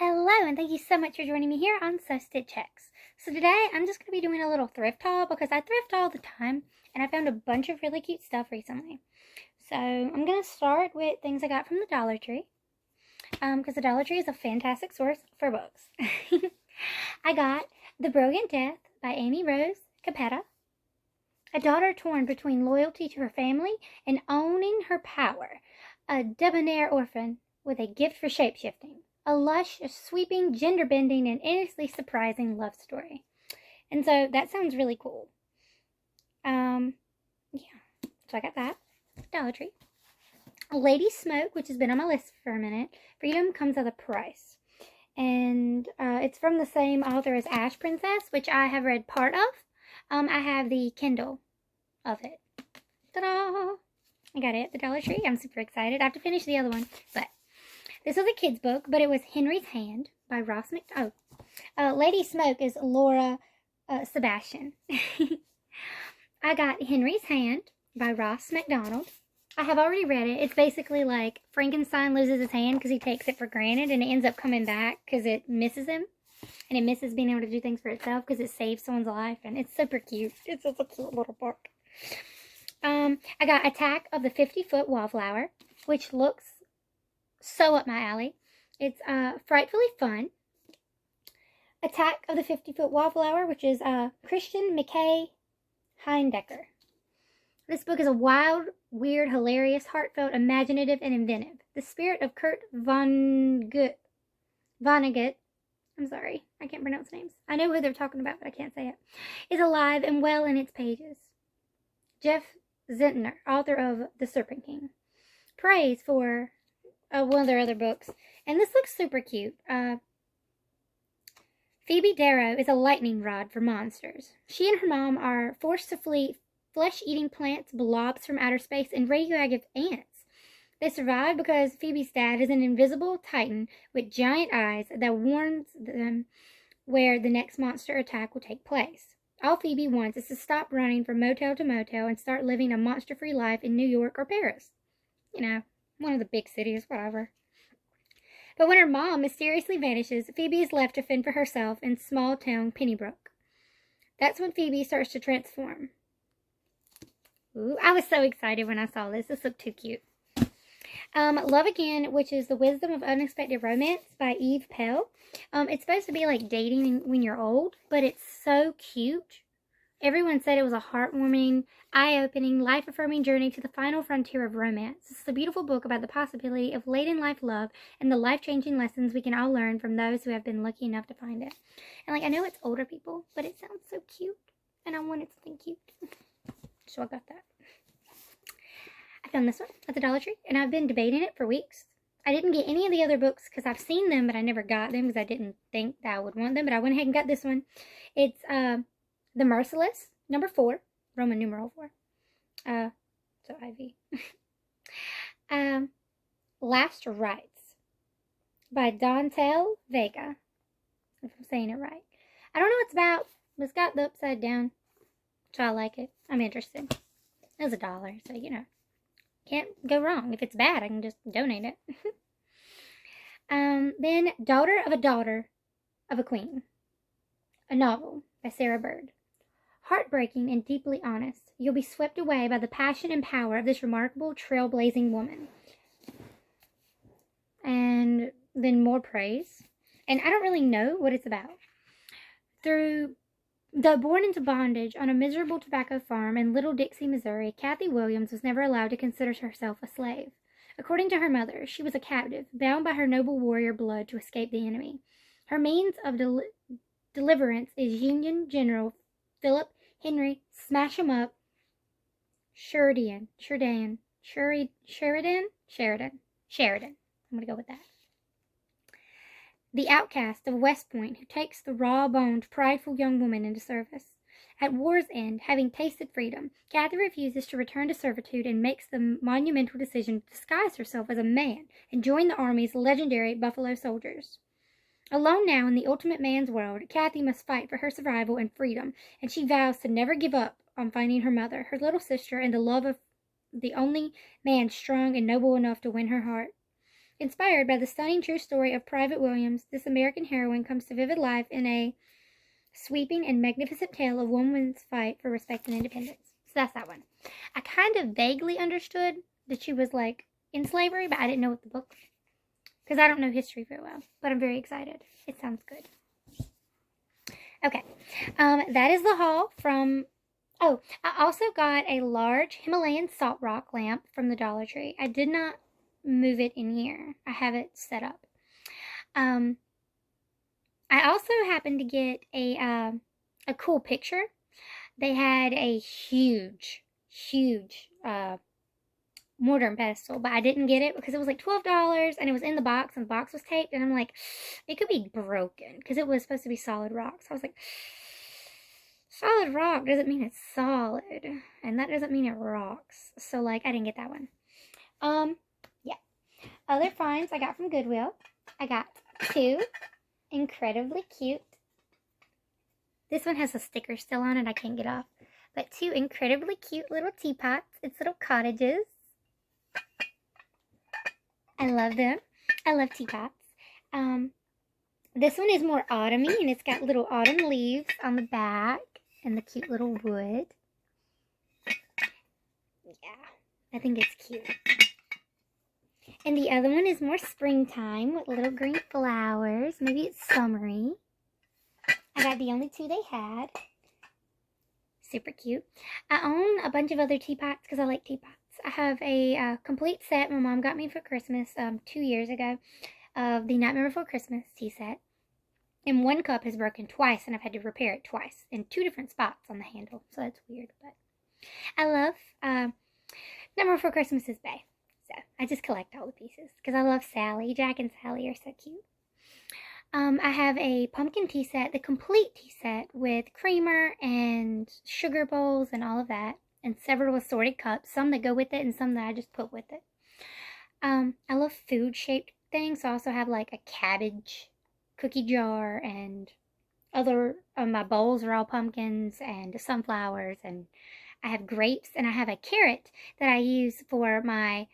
Hello, and thank you so much for joining me here on So Stitch X. So today, I'm just going to be doing a little thrift haul because I thrift all the time, and I found a bunch of really cute stuff recently. So I'm going to start with things I got from the Dollar Tree, because the Dollar Tree is a fantastic source for books. I got The Brilliant Death by Amy Rose Capetta. A daughter torn between loyalty to her family and owning her power. A debonair orphan with a gift for shapeshifting. A lush, sweeping, gender-bending, and endlessly surprising love story. And so that sounds really cool. Yeah. So I got that. Dollar Tree. Lady Smoke, which has been on my list for a minute. Freedom Comes at a Price. And it's from the same author as Ash Princess, which I have read part of. I have the Kindle of it. Ta-da! I got it at the Dollar Tree. I'm super excited. I have to finish the other one, but this was a kid's book, but it was Henry's Hand by Ross Lady Smoke is Laura Sebastian. I got Henry's Hand by Ross MacDonald. I have already read it. It's basically like Frankenstein loses his hand because he takes it for granted, and it ends up coming back because it misses him. And it misses being able to do things for itself because it saves someone's life. And it's super cute. It's just a cute little book. I got Attack of the 50-Foot Wallflower, which looks so up my alley. It's frightfully fun. Attack of the 50-Foot Wallflower, which is Christian McKay Heindecker. This book is a wild, weird, hilarious, heartfelt, imaginative, and inventive. The spirit of Kurt Vonnegut. I'm sorry, I can't pronounce names. I know who they're talking about, but I can't say it. Is alive and well in its pages. Jeff Zentner, author of The Serpent King. Praise for one of their other books. And this looks super cute. Phoebe Darrow is a lightning rod for monsters. She and her mom are forced to flee flesh-eating plants, blobs from outer space, and radioactive ants. They survive because Phoebe's dad is an invisible titan with giant eyes that warns them where the next monster attack will take place. All Phoebe wants is to stop running from motel to motel and start living a monster-free life in New York or Paris. You know, one of the big cities, whatever. But when her mom mysteriously vanishes, Phoebe is left to fend for herself in small-town Pennybrook. That's when Phoebe starts to transform. Ooh, I was so excited when I saw this. This looked too cute. Love Again, which is The Wisdom of Unexpected Romance by Eve Pell. It's supposed to be like dating when you're old, but it's so cute. Everyone said it was a heartwarming, eye-opening, life-affirming journey to the final frontier of romance. It's a beautiful book about the possibility of late-in-life love and the life-changing lessons we can all learn from those who have been lucky enough to find it. And I know it's older people, but it sounds so cute, and I wanted something cute. So I got that. I found this one at the Dollar Tree, and I've been debating it for weeks. I didn't get any of the other books because I've seen them, but I never got them because I didn't think that I would want them, but I went ahead and got this one. It's The Merciless, number 4, Roman numeral 4. So IV. Last Rites by Dontel Vega, if I'm saying it right. I don't know what it's about, but it's got the upside down, so I like it. I'm interested. It was $1, so you know. Can't go wrong. If it's bad, I can just donate it. Then Daughter of a Queen. A novel by Sarah Bird. Heartbreaking and deeply honest. You'll be swept away by the passion and power of this remarkable, trailblazing woman. And then more praise. And I don't really know what it's about. Though born into bondage on a miserable tobacco farm in Little Dixie, Missouri, Kathy Williams was never allowed to consider herself a slave. According to her mother, she was a captive, bound by her noble warrior blood to escape the enemy. Her means of deliverance is Union General Philip Henry Smash-em-up Sheridan. I'm going to go with that. The outcast of West Point who takes the raw-boned, prideful young woman into service. At war's end, having tasted freedom, Kathy refuses to return to servitude and makes the monumental decision to disguise herself as a man and join the Army's legendary Buffalo Soldiers. Alone now in the ultimate man's world, Kathy must fight for her survival and freedom, and she vows to never give up on finding her mother, her little sister, and the love of the only man strong and noble enough to win her heart. Inspired by the stunning true story of Private Williams, this American heroine comes to vivid life in a sweeping and magnificent tale of woman's fight for respect and independence. So that's that one. I kind of vaguely understood that she was like in slavery, but I didn't know what the book, because I don't know history very well, but I'm very excited. It sounds good. Okay, that is the haul from, oh, I also got a large Himalayan salt rock lamp from the Dollar Tree. I did not move it in here. I have it set up. I also happened to get a cool picture. They had a huge mortar and pedestal, but I didn't get it because it was like $12 and it was in the box and the box was taped, and I'm like, it could be broken because it was supposed to be solid rock. So I was like, solid rock doesn't mean it's solid, and that doesn't mean it rocks. So like, I didn't get that one. Yeah. Other finds I got from Goodwill. I got 2 incredibly cute. This one has a sticker still on it. I can't get off. But 2 incredibly cute little teapots. It's little cottages. I love them. I love teapots. This one is more autumny, and it's got little autumn leaves on the back and the cute little wood. Yeah, I think it's cute. And the other one is more springtime with little green flowers. Maybe it's summery. I got the only 2 they had. Super cute. I own a bunch of other teapots because I like teapots. I have a complete set my mom got me for Christmas 2 years ago of the Nightmare Before Christmas tea set. And one cup has broken twice, and I've had to repair it twice in 2 different spots on the handle. So that's weird, but I love Nightmare Before Christmas is bae. So I just collect all the pieces because I love Sally. Jack and Sally are so cute. I have a pumpkin tea set, the complete tea set with creamer and sugar bowls and all of that, and several assorted cups, some that go with it and some that I just put with it. I love food-shaped things, so I also have like a cabbage cookie jar, and other my bowls are all pumpkins and sunflowers, and I have grapes, and I have a carrot that I use for my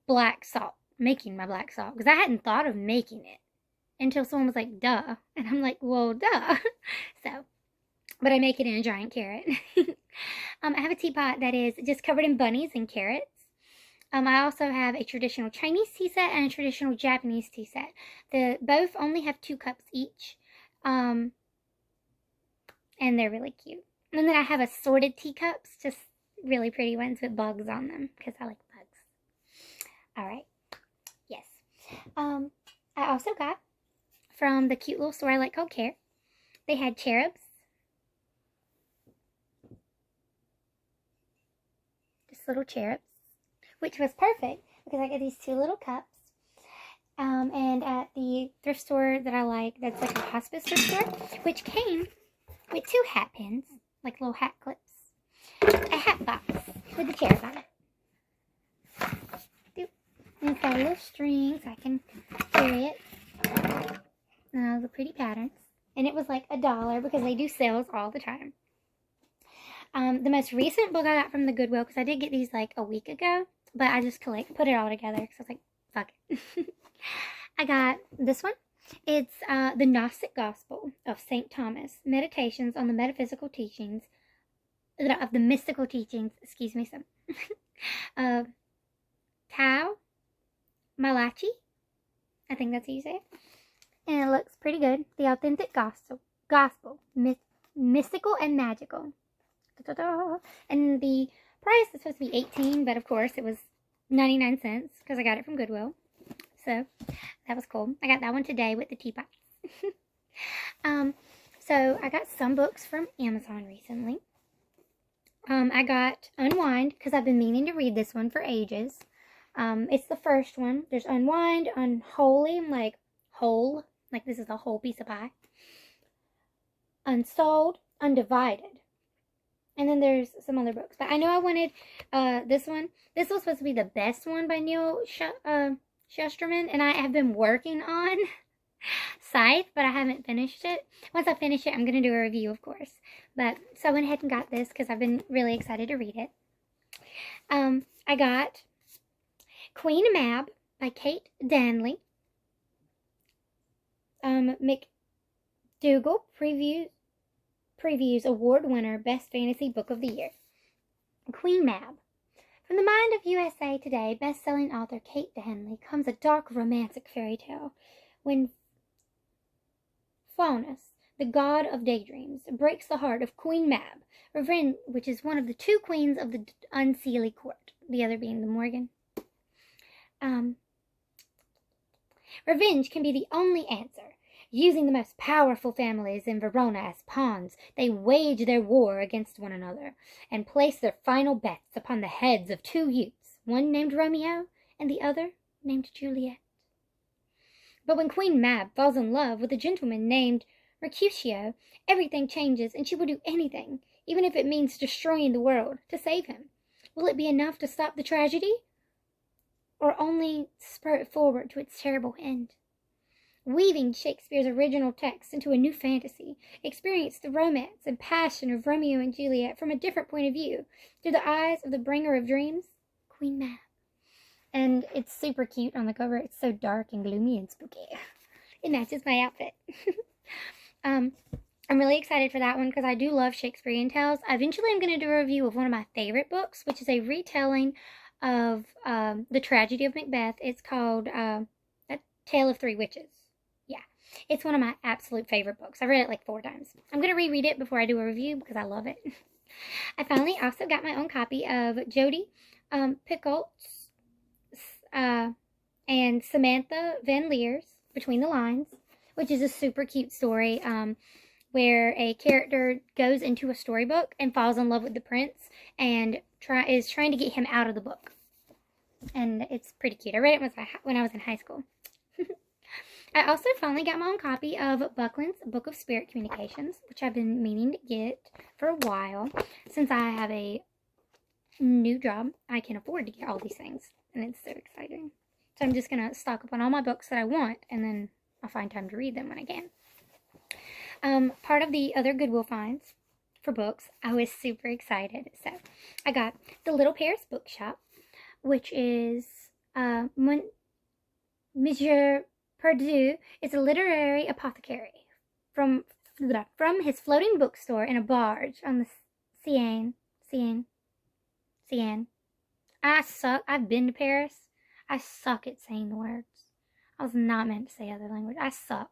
black salt. Making my black salt, because I hadn't thought of making it until someone was like, duh, and I'm like, well, duh. So, but I make it in a giant carrot. I have a teapot that is just covered in bunnies and carrots. I also have a traditional Chinese tea set and a traditional Japanese tea set. Both only have 2 cups each, and they're really cute. And then I have assorted teacups, just really pretty ones with bugs on them, because I like bugs. All right. Yes. I also got from the cute little store I like called Care. They had cherubs. Just little cherubs. Which was perfect because I got these 2 little cups. And at the thrift store that I like, that's like a hospice thrift store, which came with 2 hat pins, like little hat clips. A hat box with the cherub on it. And it's got a little string so I can carry it. The pretty patterns. And it was like $1 because they do sales all the time. The most recent book I got from the Goodwill, because I did get these like a week ago, but I just put it all together because I was like, fuck it. I got this one. It's the Gnostic Gospel of St. Thomas, Meditations on the Metaphysical Teachings, of the Mystical Teachings, excuse me, of Tao Malachi, I think that's how you say it, and it looks pretty good. The Authentic Gospel, Mystical and Magical, and the price is supposed to be $18, but of course it was 99 cents because I got it from Goodwill, so that was cool. I got that one today with the teapots. So I got some books from Amazon recently. I got Unwind because I've been meaning to read this one for ages. It's the first one. There's Unwind, Unholy, like whole, like this is a whole piece of pie. Unsold, Undivided. And then there's some other books. But I know I wanted this one. This was supposed to be the best one by Neil Shusterman. And I have been working on Scythe, but I haven't finished it. Once I finish it, I'm going to do a review, of course. But so I went ahead and got this because I've been really excited to read it. I got Queen Mab by Kate Danley. McDougall previews award winner Best Fantasy Book of the Year. Queen Mab. From the mind of USA Today best-selling author Kate Danley comes a dark romantic fairy tale when Faunus, the god of daydreams, breaks the heart of Queen Mab, which is one of the two queens of the Unseelie court, the other being the Morgan. Revenge can be the only answer. Using the most powerful families in Verona as pawns, they wage their war against one another, and place their final bets upon the heads of two youths, one named Romeo, and the other named Juliet. But when Queen Mab falls in love with a gentleman named Mercutio, everything changes, and she will do anything, even if it means destroying the world, to save him. Will it be enough to stop the tragedy, or only spur it forward to its terrible end? Weaving Shakespeare's original text into a new fantasy, experience the romance and passion of Romeo and Juliet from a different point of view, through the eyes of the bringer of dreams, Queen Mab. And it's super cute on the cover. It's so dark and gloomy and spooky. It matches my outfit. I'm really excited for that one because I do love Shakespearean tales. Eventually I'm going to do a review of one of my favorite books, which is a retelling of the tragedy of Macbeth. It's called A Tale of Three Witches. Yeah, it's one of my absolute favorite books. I've read it like 4 times. I'm going to reread it before I do a review because I love it. I finally also got my own copy of Jodi Picoult's and Samantha Van Leer's Between the Lines, which is a super cute story where a character goes into a storybook and falls in love with the prince and is trying to get him out of the book. And it's pretty cute. I read it when I was in high school. I also finally got my own copy of Buckland's Book of Spirit Communications, which I've been meaning to get for a while. Since I have a new job, I can afford to get all these things, and it's so exciting. So I'm just going to stock up on all my books that I want, and then I'll find time to read them when I can. Part of the other Goodwill finds for books, I was super excited. So I got The Little Paris Bookshop, which is Monsieur Perdue is a literary apothecary from his floating bookstore in a barge on the Seine. I suck. I've been to Paris. I suck at saying the words. I was not meant to say other language. I suck.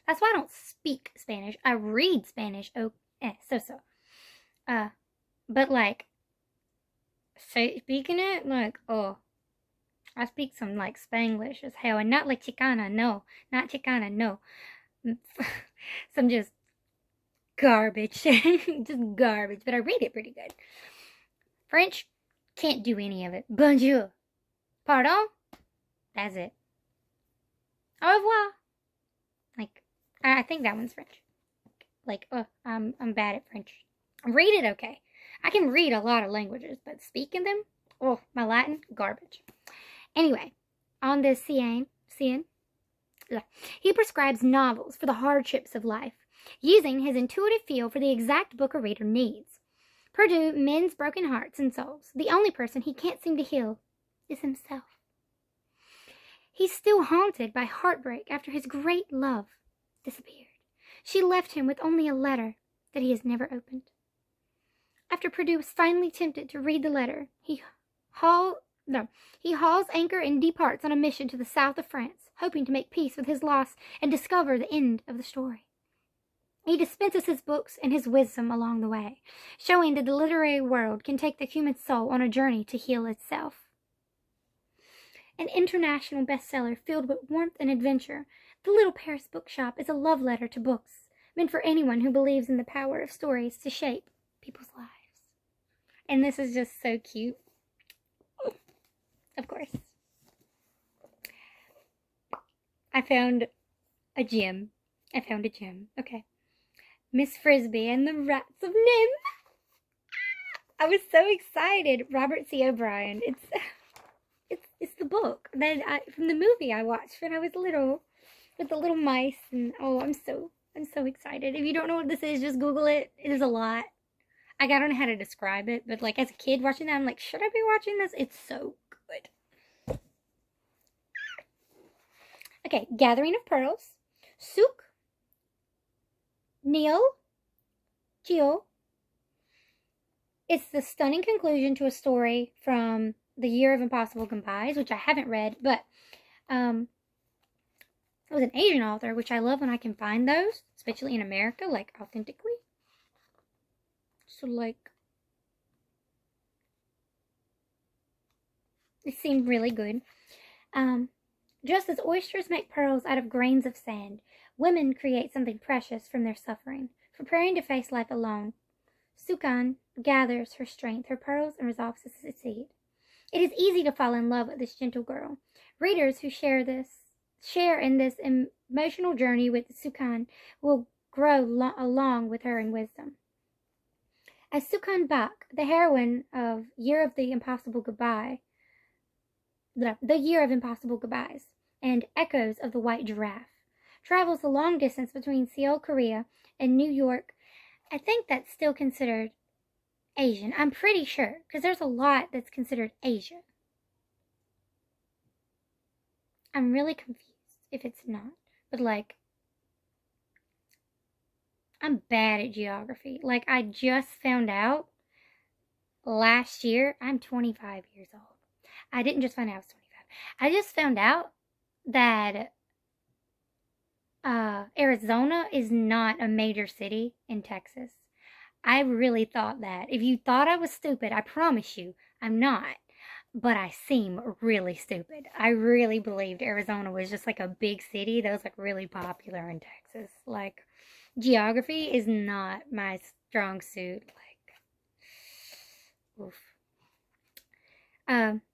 That's why I don't speak Spanish. I read Spanish. So. But like, speaking it, like, oh. I speak some, like, Spanglish as hell. And not like Chicana, no. Not Chicana, no. Some just garbage. Just garbage. But I read it pretty good. French, can't do any of it. Bonjour. Pardon? That's it. Au revoir. Like, I think that one's French. Like, I'm bad at French. Read it okay. I can read a lot of languages, but speaking them, oh, my Latin, garbage. Anyway, on this Seine, he prescribes novels for the hardships of life, using his intuitive feel for the exact book a reader needs. Perdue mends broken hearts and souls. The only person he can't seem to heal is himself. He's still haunted by heartbreak after his great love disappeared. She left him with only a letter that he has never opened. After Perdue was finally tempted to read the letter, he hauls anchor and departs on a mission to the south of France, hoping to make peace with his loss and discover the end of the story. He dispenses his books and his wisdom along the way, showing that the literary world can take the human soul on a journey to heal itself. An international bestseller filled with warmth and adventure, The Little Paris Bookshop is a love letter to books, meant for anyone who believes in the power of stories to shape people's lives. And this is just so cute. Of course. I found a gem. Okay. Miss Frisbee and the Rats of Nim. I was so excited. Robert C. O'Brien. It's the book that from the movie I watched when I was little, with the little mice, and oh, I'm so excited. If you don't know what this is, just Google it. It is a lot. I don't know how to describe it, but like as a kid watching that, I'm like, should I be watching this? It's so good. Okay, Gathering of Pearls. Suk. Neil. Geo. It's the stunning conclusion to a story from The Year of Impossible Goodbyes, which I haven't read, but it was an Asian author, which I love when I can find those, especially in America, like authentically. So like, it seemed really good. Just as oysters make pearls out of grains of sand, women create something precious from their suffering. Preparing to face life alone, Sukan gathers her strength, her pearls, and resolves to succeed. It is easy to fall in love with this gentle girl. Readers who share in this emotional journey with Sukan will grow along with her in wisdom. As Sukan Bak, the heroine of The Year of Impossible Goodbyes, and Echoes of the White Giraffe, travels the long distance between Seoul, Korea, and New York. I think that's still considered Asian. I'm pretty sure, because there's a lot that's considered Asia. I'm really confused if it's not. But, like, I'm bad at geography. Like, I just found out last year, I'm 25 years old. I didn't just find out I was 25. I just found out that Arizona is not a major city in Texas. I really thought that. If you thought I was stupid, I promise you, I'm not. But I seem really stupid. I really believed Arizona was just like a big city that was like really popular in Texas. Like, geography is not my strong suit. Like, oof.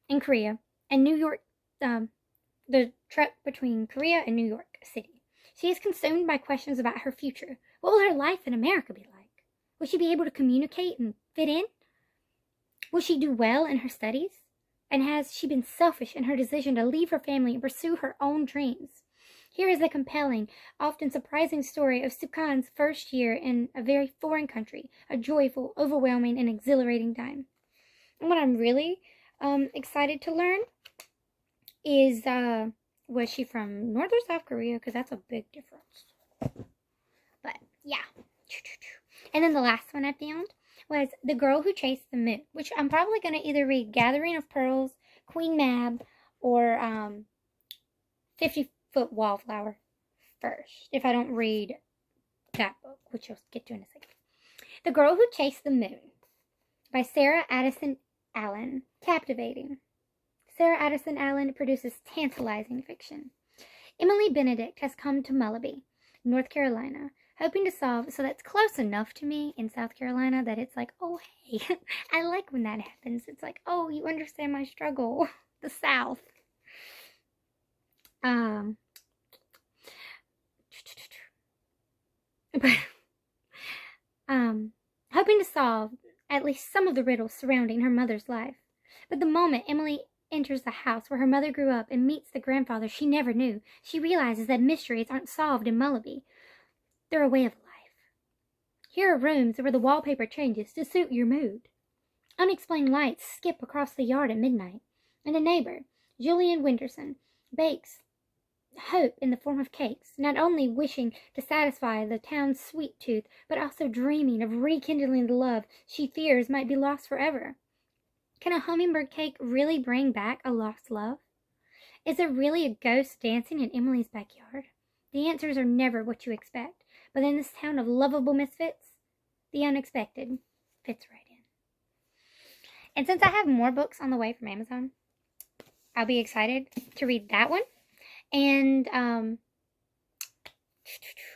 In Korea and New York, the trek between Korea and New York City. She is consumed by questions about her future. What will her life in America be like? Will she be able to communicate and fit in? Will she do well in her studies? And has she been selfish in her decision to leave her family and pursue her own dreams? Here is a compelling, often surprising story of Sukan's first year in a very foreign country, a joyful, overwhelming, and exhilarating time. And what I'm really excited to learn is, was she from North or South Korea? Because that's a big difference. But, yeah. And then the last one I found was The Girl Who Chased the Moon, which I'm probably going to either read Gathering of Pearls, Queen Mab, or 50-Foot Wallflower first, if I don't read that book, which I'll get to in a second. The Girl Who Chased the Moon by Sarah Addison Allen. Captivating. Sarah Addison Allen produces tantalizing fiction. Emily Benedict has come to Mullaby, North Carolina, hoping to solve, so that's close enough to me in South Carolina that it's like, oh, hey, I like when that happens. It's like, oh, you understand my struggle. The South. Hoping to solve at least some of the riddles surrounding her mother's life. But the moment Emily enters the house where her mother grew up and meets the grandfather she never knew, she realizes that mysteries aren't solved in Mullaby. They're a way of life. Here are rooms where the wallpaper changes to suit your mood. Unexplained lights skip across the yard at midnight, and a neighbor, Julian Winterson, bakes hope in the form of cakes, not only wishing to satisfy the town's sweet tooth, but also dreaming of rekindling the love she fears might be lost forever. Can a hummingbird cake really bring back a lost love? Is there really a ghost dancing in Emily's backyard? The answers are never what you expect, but in this town of lovable misfits, the unexpected fits right in. And since I have more books on the way from Amazon, I'll be excited to read that one. And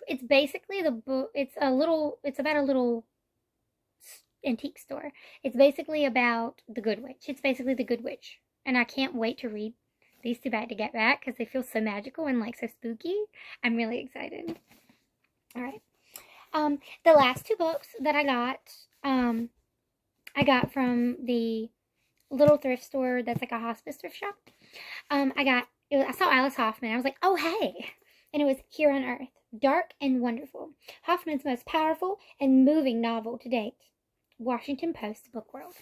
it's basically the book. It's about a little antique store. It's basically about the Good Witch. It's basically the Good Witch, and I can't wait to read these two back to get back because they feel so magical and like so spooky. I'm really excited. All right. The last two books that I got from the little thrift store that's like a hospice thrift shop. I saw Alice Hoffman. I was like, oh, hey. And it was Here on Earth, Dark and Wonderful, Hoffman's most powerful and moving novel to date. Washington Post Book World.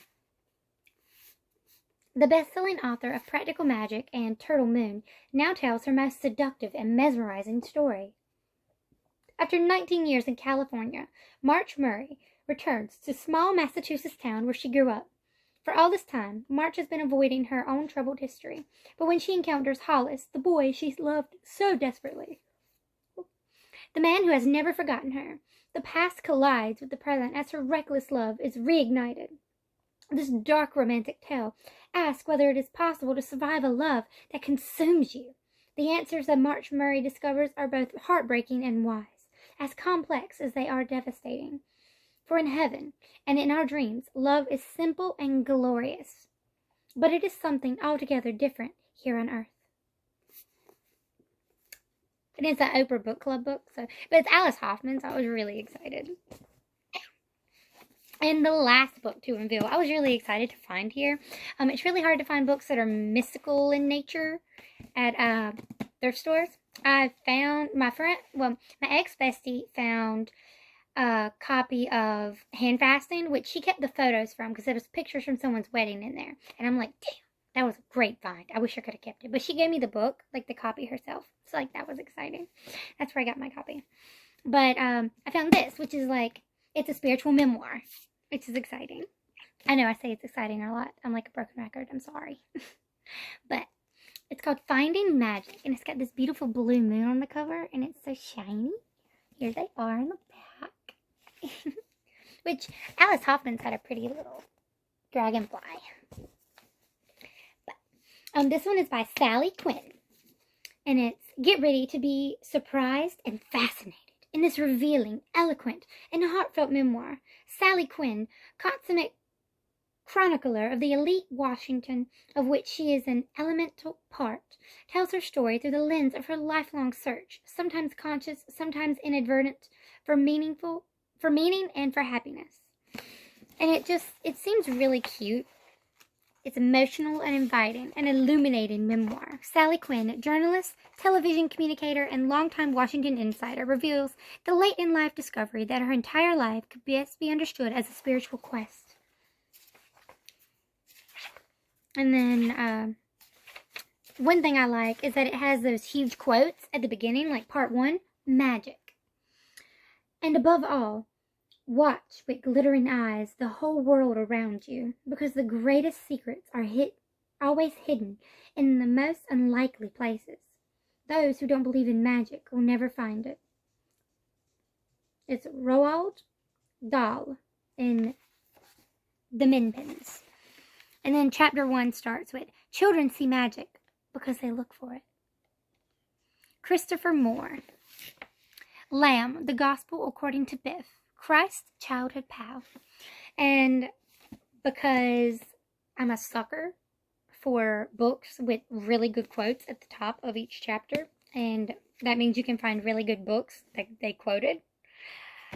The best-selling author of Practical Magic and Turtle Moon now tells her most seductive and mesmerizing story. After 19 years in California, March Murray returns to small Massachusetts town where she grew up. For all this time, March has been avoiding her own troubled history, but when she encounters Hollis, the boy she loved so desperately, the man who has never forgotten her, the past collides with the present as her reckless love is reignited. This dark romantic tale asks whether it is possible to survive a love that consumes you. The answers that March Murray discovers are both heartbreaking and wise, as complex as they are devastating. For in heaven and in our dreams, love is simple and glorious, but it is something altogether different here on earth. It is an Oprah book club book, but it's Alice Hoffman, so I was really excited. And the last book to unveil, I was really excited to find here. It's really hard to find books that are mystical in nature at thrift stores. I found my ex-bestie found a copy of Hand Fasting, which she kept the photos from because there was pictures from someone's wedding in there. And I'm like, damn, that was a great find. I wish I could have kept it. But she gave me the book, like the copy herself. So like that was exciting. That's where I got my copy. But I found this, which is like, it's a spiritual memoir, which is exciting. I know I say it's exciting a lot. I'm like a broken record. I'm sorry. But it's called Finding Magic, and it's got this beautiful blue moon on the cover, and it's so shiny. Here they are in the back. Which Alice Hoffman's had a pretty little dragonfly. But this one is by Sally Quinn, and it's get ready to be surprised and fascinated in this revealing, eloquent, and heartfelt memoir. Sally Quinn, consummate chronicler of the elite Washington, of which she is an elemental part, tells her story through the lens of her lifelong search, sometimes conscious, sometimes inadvertent, for meaning and for happiness. And it seems really cute. It's emotional and inviting, an illuminating memoir. Sally Quinn, journalist, television communicator, and longtime Washington insider, reveals the late-in-life discovery that her entire life could best be understood as a spiritual quest. And then, one thing I like is that it has those huge quotes at the beginning, like part 1, magic. And above all, watch with glittering eyes the whole world around you, because the greatest secrets are always hidden in the most unlikely places. Those who don't believe in magic will never find it. It's Roald Dahl in The Minpins. And then chapter 1 starts with, children see magic because they look for it. Christopher Moore. Lamb, the Gospel According to Biff. Christ's childhood pal. And because I'm a sucker for books with really good quotes at the top of each chapter, and that means you can find really good books that they quoted.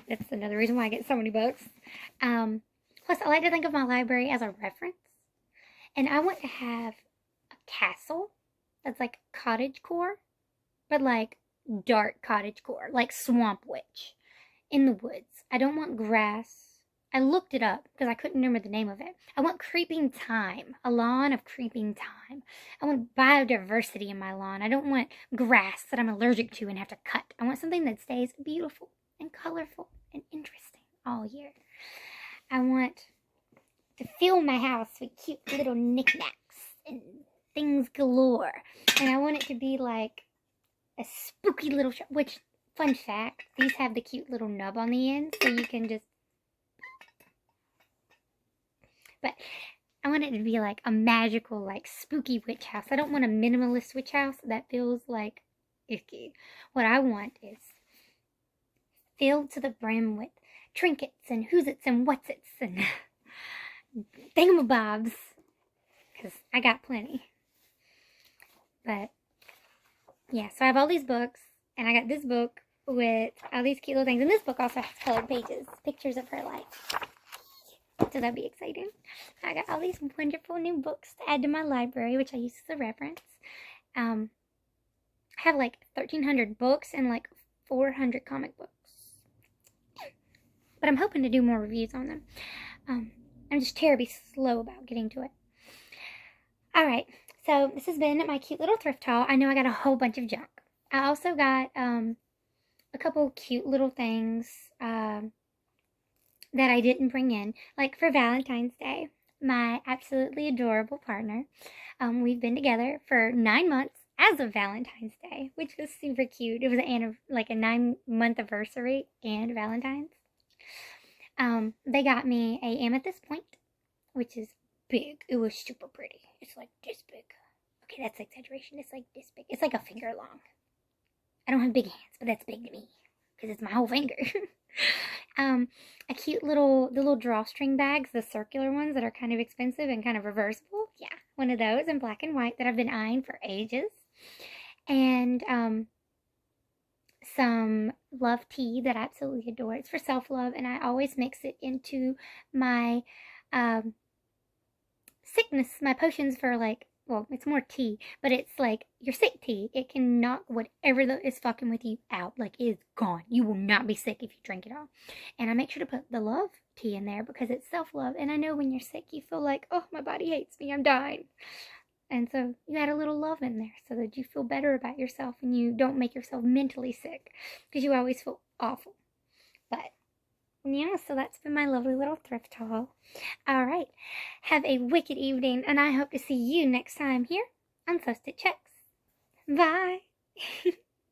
That's another reason why I get so many books. Plus, I like to think of my library as a reference. And I want to have a castle that's like cottagecore, but like dark cottagecore, like Swamp Witch in the woods. I don't want grass. I looked it up because I couldn't remember the name of it. I want creeping thyme, a lawn of creeping thyme. I want biodiversity in my lawn. I don't want grass that I'm allergic to and have to cut. I want something that stays beautiful and colorful and interesting all year. I want to fill my house with cute little knickknacks and things galore. And I want it to be like a spooky little shop, which, fun fact, these have the cute little nub on the end, so you can just... But I want it to be like a magical, like spooky witch house. I don't want a minimalist witch house that feels like icky. What I want is filled to the brim with trinkets and who's-its and what's-its and thingamabobs, because I got plenty. But yeah, so I have all these books, and I got this book with all these cute little things, and this book also has colored pages, pictures of her life, so that'd be exciting. I got all these wonderful new books to add to my library, which I use as a reference. I have like 1,300 books and like 400 comic books, but I'm hoping to do more reviews on them. I'm just terribly slow about getting to it. Alright, so this has been my cute little thrift haul. I know I got a whole bunch of junk. I also got a couple cute little things that I didn't bring in. Like for Valentine's Day, my absolutely adorable partner, we've been together for 9 months as of Valentine's Day, which was super cute. It was like a 9-month anniversary and Valentine's. They got me a amethyst point, which is big. It was super pretty. It's like this big. Okay, that's exaggeration. It's like this big. It's like a finger long. I don't have big hands, but that's big to me because it's my whole finger. A cute the little drawstring bags, the circular ones that are kind of expensive and kind of reversible. Yeah, one of those in black and white that I've been eyeing for ages. And some love tea that I absolutely adore. It's for self-love, and I always mix it into my sickness, my potions for like, well, it's more tea, but it's like your sick tea. It can knock whatever is fucking with you out. Like, it is gone. You will not be sick if you drink it all. And I make sure to put the love tea in there because it's self-love. And I know when you're sick, you feel like, oh, my body hates me. I'm dying. And so you add a little love in there so that you feel better about yourself and you don't make yourself mentally sick because you always feel awful. But yeah, so that's been my lovely little thrift haul. Alright, have a wicked evening, and I hope to see you next time here on Ghosted Checks. Bye!